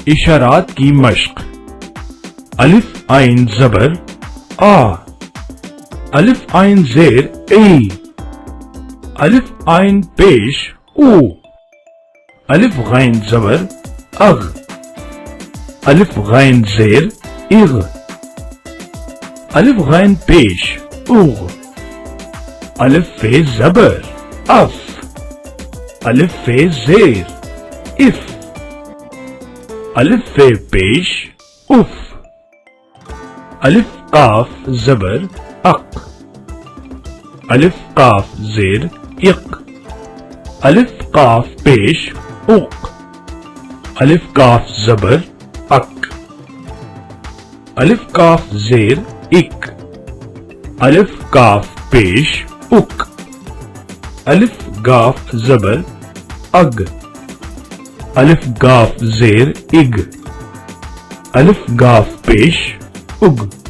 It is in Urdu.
اشارات کی مشق۔ الف عین زبر آ، الف عین زیر ای، الف عین پیش او، الف غین زبر اغ، الف غین زیر اغ، الف غین پیش اغ، الف فے زبر اف، الف فے زیر اف، الف فے پیش اف، الف قاف زبر اق، الف قاف زیر اق، الف قاف پیش اق، الف قاف زبر اق، الف قاف زیر اک، الف قاف پیش اک، الف گاف زبر اگ، الف گاف زیر اگ، الف گاف پیش اگ۔